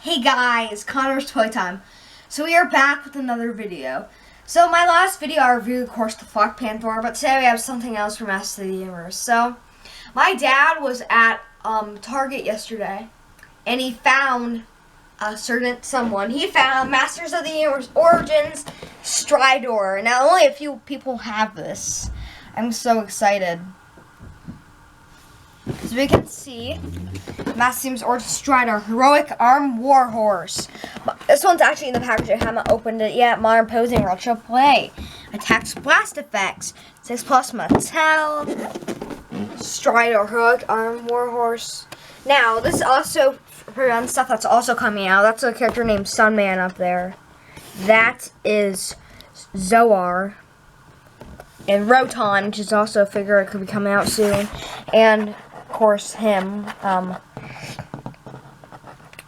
Hey guys, Connor's Toy Time. So we are back with another video. So my last video I reviewed, of course, the Flock Panther, but today we have something else from Master of the Universe. So my dad was at Target yesterday, and he found a certain someone. He found Masters of the Universe Origins Stridor. Now only a few people have this. I'm so excited. As we can see, Masters Origins Stridor, Heroic Arm Warhorse. This one's actually in the package. I haven't opened it yet. Modern Posing, Retro Play, Attacks, Blast Effects, 6 Plus Mattel, Stridor, Heroic Arm Warhorse. Now, this is also for stuff that's also coming out. That's a character named Sunman up there. That is Zoar. And Roton, which is also a figure that could be coming out soon. And of course, him,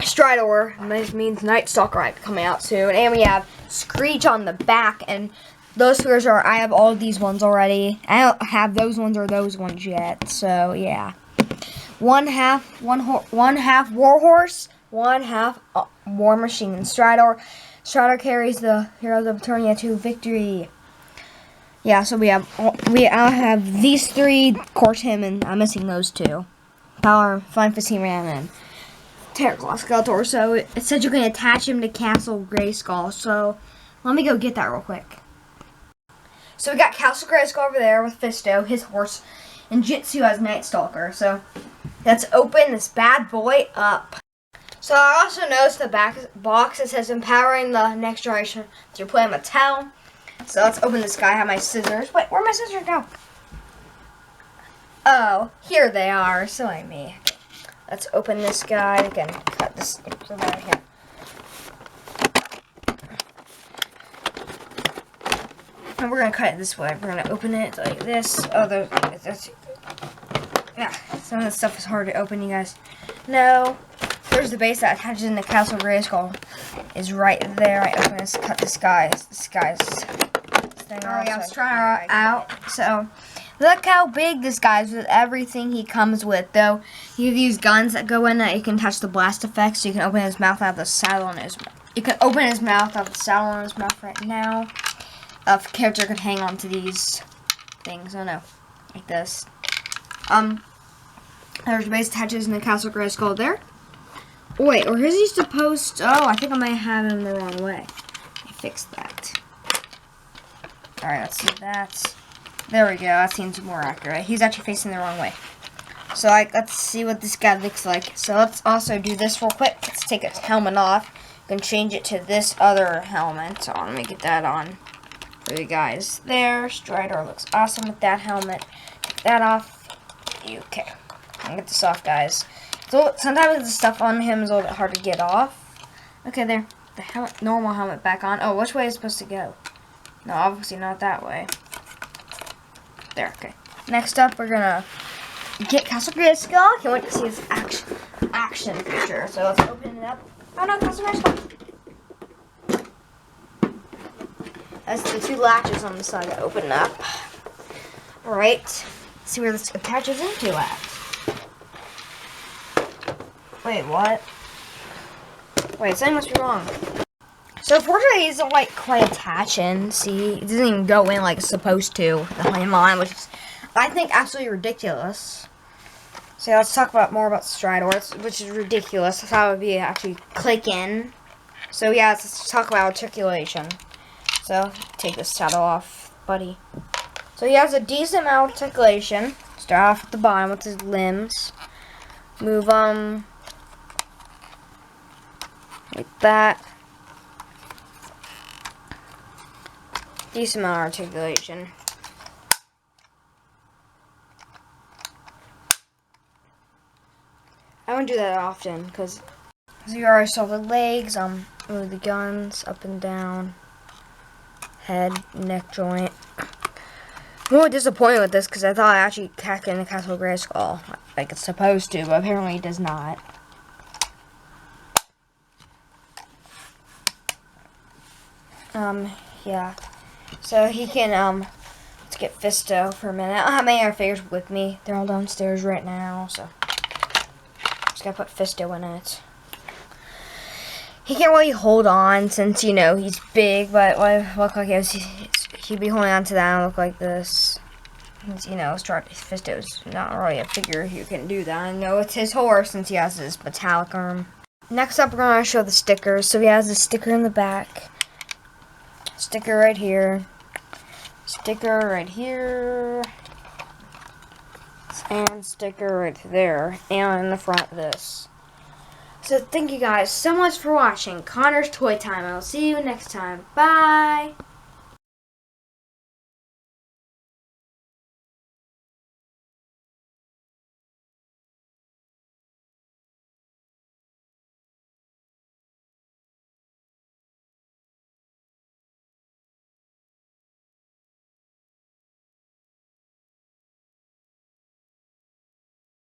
Stridor, this means Night Stalker, right, coming out soon. And we have Screech on the back, and those figures are, I have all of these ones already. I don't have those ones or those ones yet, so yeah. One half Warhorse, one half War Machine. Stridor carries the Heroes of Eternia to victory. Yeah, so I have these three, of course him, and I'm missing those two. Power, Flying Fist Ram, and Terraclaw Skeletor. So it said you can attach him to Castle Grayskull. So let me go get that real quick. So we got Castle Grayskull over there with Fisto, his horse, and Jitsu as Night Stalker. So let's open this bad boy up. So I also noticed the back box, it says empowering the next generation through play Mattel. So let's open this guy. I have my scissors. Wait, where'd my scissors go? Oh, here they are. Silly me. Let's open this guy. Again, cut this right here. And we're gonna cut it this way. We're gonna open it like this. Oh, yeah. Some of this stuff is hard to open, you guys. No. There's the base that attaches in the Castle Grayskull. Is right there. I open this. Cut this guy's thing. Oh yeah, let's try out. So look how big this guy's with everything he comes with. Though you have these guns that go in that you can touch the blast effects. So you can open his mouth out of the saddle on his. You can open his mouth out of the saddle on his mouth right now. The character could hang on to these things. Oh no, like this. There's base attaches in the Castle Grayskull there. Oh, wait, or is he supposed to? Oh, I think I might have him the wrong way. I fixed that. Alright, let's see that. There we go. That seems more accurate. He's actually facing the wrong way. So let's see what this guy looks like. So let's also do this real quick. Let's take his helmet off. You can change it to this other helmet. So let me get that on for you guys there. Stridor looks awesome with that helmet. Take that off. Okay. I'll get this off, guys. So sometimes the stuff on him is a little bit hard to get off. Okay, there. The helmet, normal helmet back on. Oh, which way is it supposed to go? No, obviously not that way. There, okay. Next up, we're gonna get Castle Grayskull. Can't wait to see his action feature. So let's open it up. Oh no, Castle Grayskull. That's the two latches on the side that open up. Alright. Let's see where this attaches into at. Wait, what? Wait, something must be wrong. So unfortunately, he's not like quite attaching. See, it doesn't even go in like it's supposed to. The main line, which is, I think, absolutely ridiculous. So let's talk more about Stridor, which is ridiculous. That's how it would be actually click in. So yeah, let's talk about articulation. So take this saddle off, buddy. So he has a decent amount of articulation. Start off at the bottom with his limbs. Move like that. Decent amount of articulation. I won't do that often because you already saw the legs, move the guns up and down, head, neck joint. I'm really disappointed with this because I thought I actually tacked in the Castle Grayskull like it's supposed to, but apparently it does not. Yeah. So he can, let's get Fisto for a minute. I don't have any other figures with me. They're all downstairs right now, so just gotta put Fisto in it. he can't really hold on since, you know, he's big, but what look like he'd be holding on to that and look like this. Since, you know, Fisto's not really a figure who can do that. I know it's his horse since he has his metallic arm. Next up, we're going to show the stickers. So he has a sticker in the back. Sticker right here. Sticker right here. And sticker right there. And in the front of this. So thank you guys so much for watching Connor's Toy Time. I'll see you next time. Bye!